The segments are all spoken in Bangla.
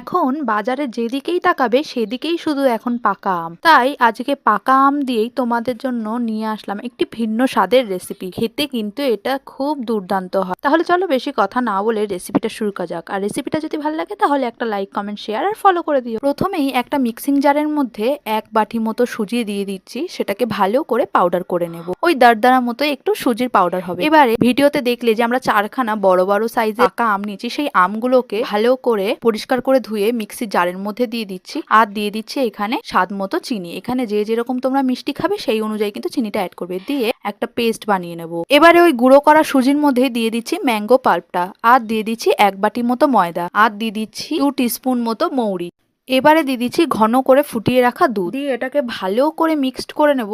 এখন বাজারে যেদিকেই তাকাবে সেদিকেই শুধু এখন পাকা আম। তাই আজকে পাকা আম দিয়েই তোমাদের জন্য নিয়ে আসলাম একটি ভিন্ন স্বাদের রেসিপি। খেতে কিন্তু এটা খুব দুর্দান্ত হয়। তাহলে চলো বেশি কথা না বলে রেসিপিটা শুরু করা যাক। আর রেসিপিটা যদি ভালো লাগে তাহলে একটা লাইক, কমেন্ট, শেয়ার আর ফলো করে দিও। প্রথমেই একটা মিক্সিং জারের মধ্যে 1 বাটি মতো সুজি দিয়ে দিচ্ছি। সেটাকে ভালো করে পাউডার করে নেব। ওই দারদারা মতো একটু সুজির পাউডার হবে। এবারে ভিডিওতে দেখলে যে আমরা 4খানা বড় বড় সাইজের পাকা আম নিয়েছি, সেই আমগুলোকে ভালো করে পরিষ্কার করে ধুয়ে মিক্সি জারের মধ্যে দিয়ে দিচ্ছি। আর দিয়ে দিচ্ছি এখানে স্বাদ মতো চিনি। এখানে যে যেরকম তোমরা মিষ্টি খাবে সেই অনুযায়ী কিন্তু চিনিটা অ্যাড করবে। দিয়ে একটা পেস্ট বানিয়ে নেব। এবারে ওই গুঁড়ো করা সুজির মধ্যে দিয়ে দিচ্ছি ম্যাঙ্গো পাল্পটা, আর দিয়ে দিচ্ছি 1 বাটি মতো ময়দা, আর দিয়ে দিচ্ছি 2 টিস্পুন মতো মৌরি। এবারে দিয়ে দিচ্ছি ঘন করে ফুটিয়ে রাখা দুধ। দিয়ে এটাকে ভালো করে মিক্সড করে নেব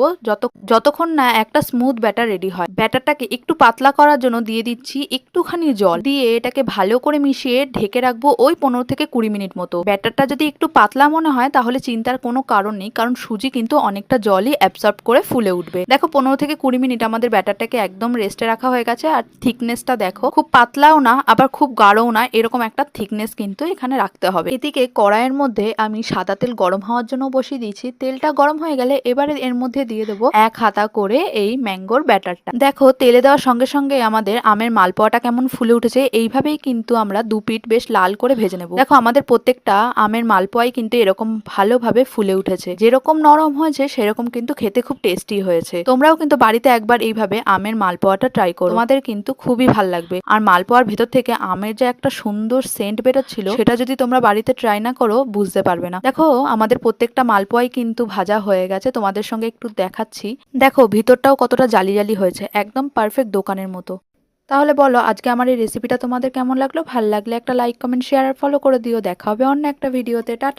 যতক্ষণ না একটা স্মুথ ব্যাটার রেডি হয়। ব্যাটারটাকে একটু পাতলা করার জন্য দিয়ে দিচ্ছি একটুখানি জল। দিয়ে এটাকে ভালো করে মিশিয়ে ঢেকে রাখবো ওই 15 থেকে 20 মিনিট মতো। ব্যাটারটা যদি একটু পাতলা মনে হয় তাহলে চিন্তার কোনো কারণ নেই, কারণ সুজি কিন্তু অনেকটা জলই অ্যাবসর্ব করে ফুলে উঠবে। দেখো 15 থেকে 20 মিনিট আমাদের ব্যাটারটাকে একদম রেস্টে রাখা হয়ে গেছে। আর থিকনেসটা দেখো, খুব পাতলাও না আবার খুব গাঢ়ও না, এরকম একটা থিকনেস কিন্তু এখানে রাখতে হবে। এদিকে কড়াইয়ের মধ্যে আমি সাদা তেল গরম হওয়ার জন্য বসিয়ে দিয়েছি। তেলটা গরম হয়ে গেলে এবারে এর মধ্যে দিয়ে দেবো 1 হাতা করে এই ম্যাঙ্গোর ব্যাটারটা। দেখো তেলে দেওয়ার সঙ্গে সঙ্গে আমাদের আমের মালপোয়াটা কেমন ফুলে উঠেছে। এইভাবেই কিন্তু আমরা দু পিঠ বেশ লাল করে ভেজে নেব। দেখো আমাদের প্রত্যেকটা আমের মালপোয়াই কিন্তু এরকম ভালোভাবে ফুলে উঠেছে। যেরকম নরম হয়েছে সেরকম কিন্তু খেতে খুব টেস্টি হয়েছে। তোমরাও কিন্তু বাড়িতে একবার এইভাবে আমের মালপোয়াটা ট্রাই করো, তোমাদের কিন্তু খুবই ভালো লাগবে। আর মালপোয়ার ভেতর থেকে আমের যে একটা সুন্দর সেন্ট বেরোচ্ছিল, সেটা যদি তোমরা বাড়িতে ট্রাই না করো বুঝতে পারবে না। দেখো আমাদের প্রত্যেকটা মালপোয়াই কিন্তু ভাজা হয়ে গেছে। তোমাদের সঙ্গে একটু দেখাচ্ছি। দেখো ভিতরটাও কতটা জালি জালি হয়েছে, একদম পারফেক্ট দোকানের মতো। তাহলে বলো আজকে আমার এই রেসিপিটা তোমাদের কেমন লাগলো? ভালো লাগলে একটা লাইক, কমেন্ট, শেয়ার আর ফলো করে দিও। দেখা হবে অন্য একটা ভিডিওতে। টাটা।